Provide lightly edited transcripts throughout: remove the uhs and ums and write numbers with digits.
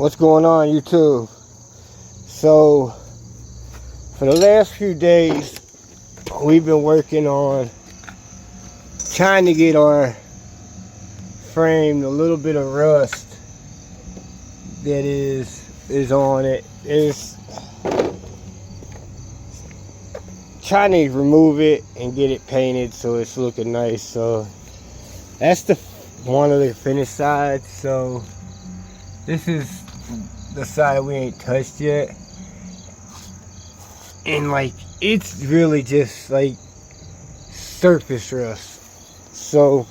What's going on, YouTube? So for the last few days we've been working on trying to get our frame, a little bit of rust that is on it, is trying to remove it and get it painted so it's looking nice. So that's the one of the finished sides. So this is the side we ain't touched yet, and like it's really just like surface rust. So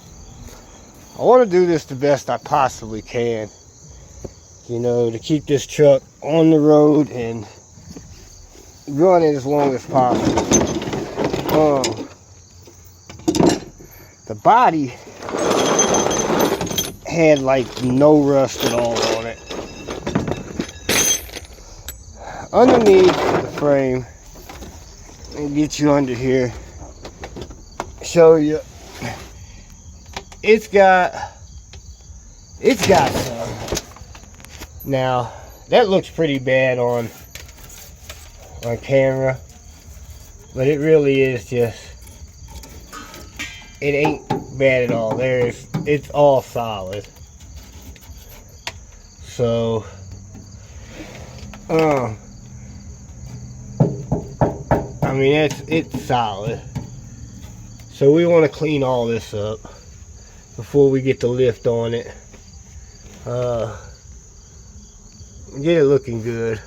I want to do this the best I possibly can, you know, to keep this truck on the road and run it as long as possible. The body had like no rust at all on it. Underneath the frame, and get you under here, show you, it's got some. Now that looks pretty bad on camera, but it really is just, it ain't bad at all. It's all solid. So I mean, it's solid. So we want to clean all this up before we get the lift on it. Get it looking good.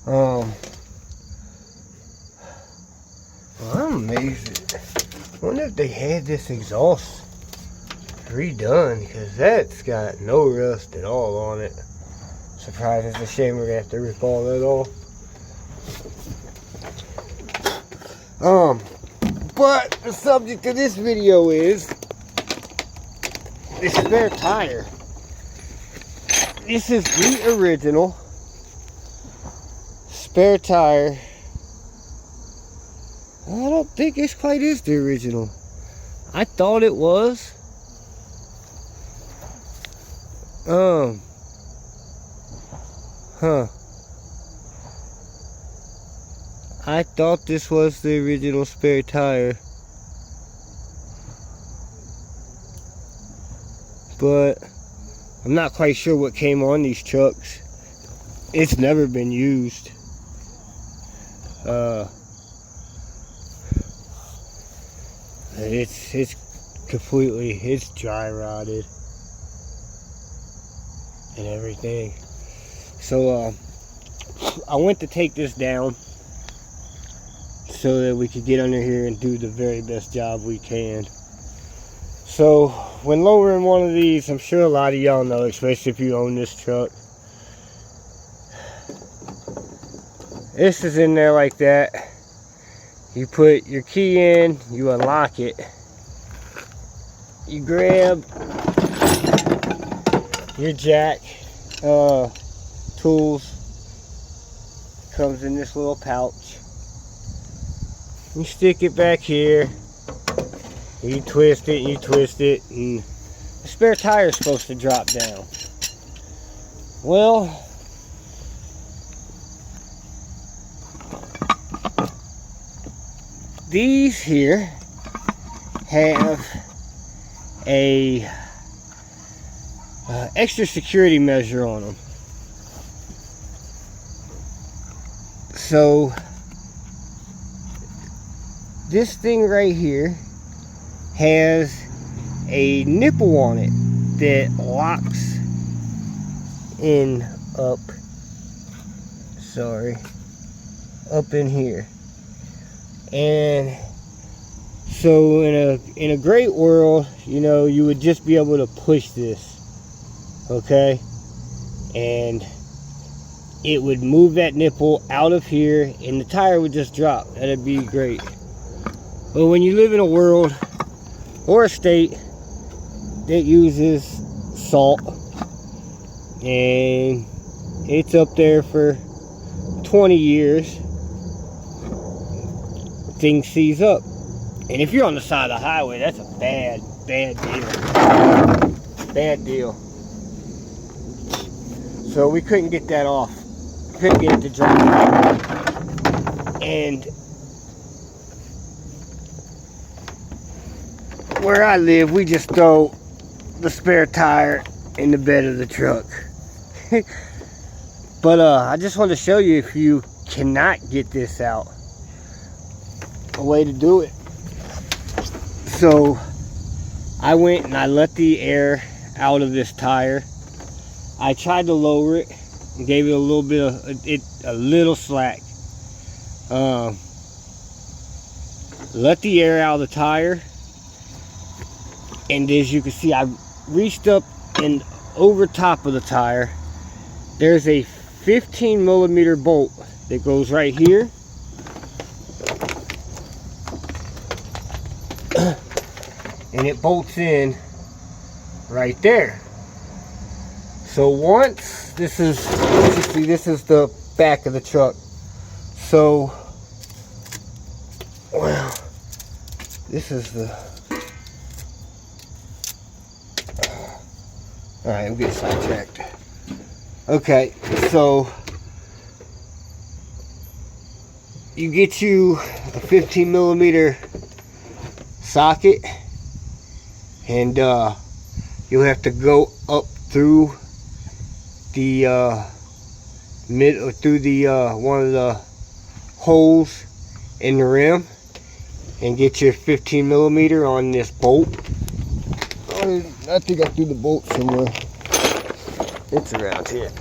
Well, I'm amazed. I wonder if they had this exhaust redone, because that's got no rust at all on it. Surprised. It's a shame we're gonna have to rip all that off. But the subject of this video is the spare tire. This is the original spare tire. I don't think this quite is the original. I thought it was. I thought this was the original spare tire, but I'm not quite sure what came on these trucks. It's never been used. It's completely, it's dry rotted and everything. So I went to take this down so that we could get under here and do the very best job we can. So when lowering one of these, I'm sure a lot of y'all know, especially if you own this truck, this is in there like that. You put your key in, you unlock it, you grab your jack, tools, comes in this little pouch. You stick it back here, you twist it, and the spare tire is supposed to drop down. Well, these here have a extra security measure on them. So this thing right here has a nipple on it that locks in up in here. And so in a great world, you know, you would just be able to push this, okay, and it would move that nipple out of here and the tire would just drop. That'd be great. But when you live in a world or a state that uses salt, and it's up there for 20 years, things seize up. And if you're on the side of the highway, that's a bad deal. Bad deal. So we couldn't get that off. Couldn't get it to drop right. And where I live, we just throw the spare tire in the bed of the truck. But I just want to show you, if you cannot get this out, a way to do it. So I went and I let the air out of this tire. I tried to lower it and gave it a little bit of a little slack. Let the air out of the tire, and as you can see, I reached up and over top of the tire. There's a 15mm bolt that goes right here. And it bolts in right there. So once this is, you see, this is the back of the truck. So, well, this is the, all right, I'm getting sidetracked. Okay, so you get you a 15mm socket, and you'll have to go up through the one of the holes in the rim and get your 15mm on this bolt. I think I threw the bolt somewhere. It's around here.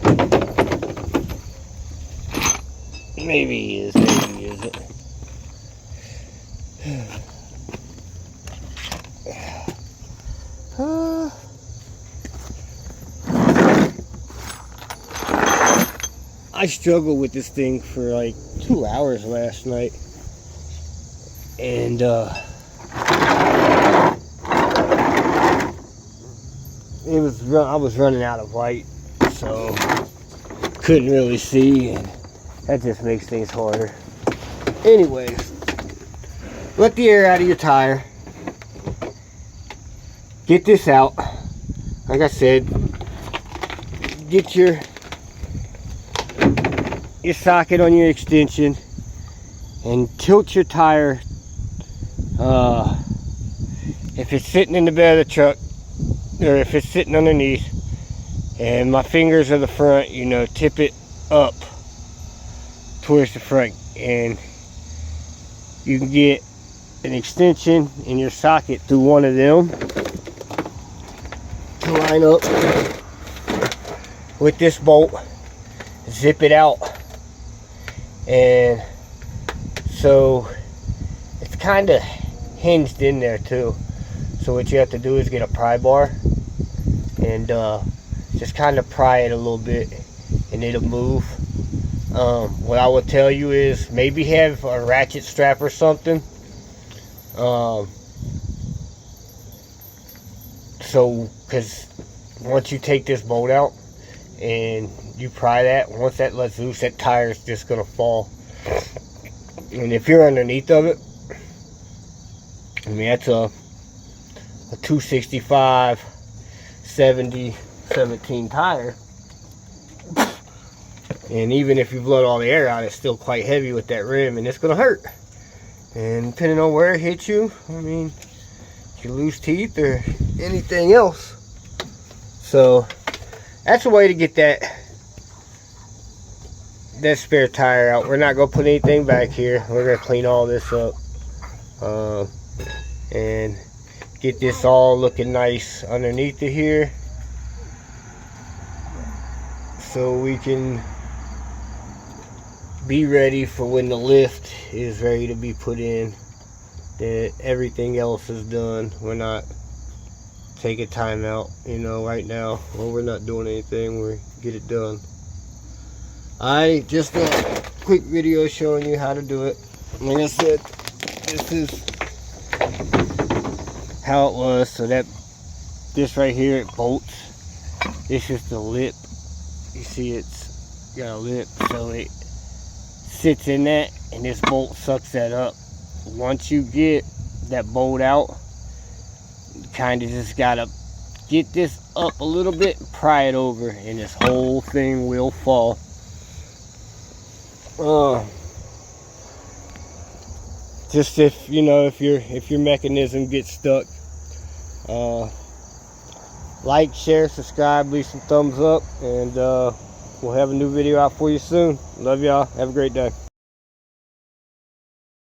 Maybe he is, maybe he isn't. I struggled with this thing for like 2 hours last night, and I was running out of light, so couldn't really see, and that just makes things harder. Anyways, let the air out of your tire. Get this out. Like I said, get your socket on your extension and tilt your tire. If it's sitting in the bed of the truck, or if it's sitting underneath, and my fingers are the front, you know, tip it up towards the front, and you can get an extension in your socket through one of them to line up with this bolt. Zip it out, and so it's kind of hinged in there too. So what you have to do is get a pry bar and just kind of pry it a little bit, and it'll move. What I will tell you is maybe have a ratchet strap or something. So, because once you take this bolt out and you pry that, once that lets loose, that tire is just gonna fall. And if you're underneath of it, I mean, that's a 265 70 17 tire, and even if you've let all the air out, it's still quite heavy with that rim, and it's gonna hurt. And depending on where it hits you, I mean, you lose teeth or anything else. So that's a way to get that spare tire out. We're not gonna put anything back here. We're gonna clean all this up and get this all looking nice underneath of here, so we can be ready for when the lift is ready to be put in, that everything else is done. We're not taking time out, you know, right now. Well, we're not doing anything. We get it done. I just a quick video showing you how to do it. Like I said, this is how it was. So that this right here, it bolts. This is the lip. You see, it's got a lip, so it sits in that, and this bolt sucks that up. Once you get that bolt out, you kind of just gotta get this up a little bit and pry it over, and this whole thing will fall. Just if if your mechanism gets stuck. Like, share, subscribe, leave some thumbs up, and we'll have a new video out for you soon. Love y'all. Have a great day.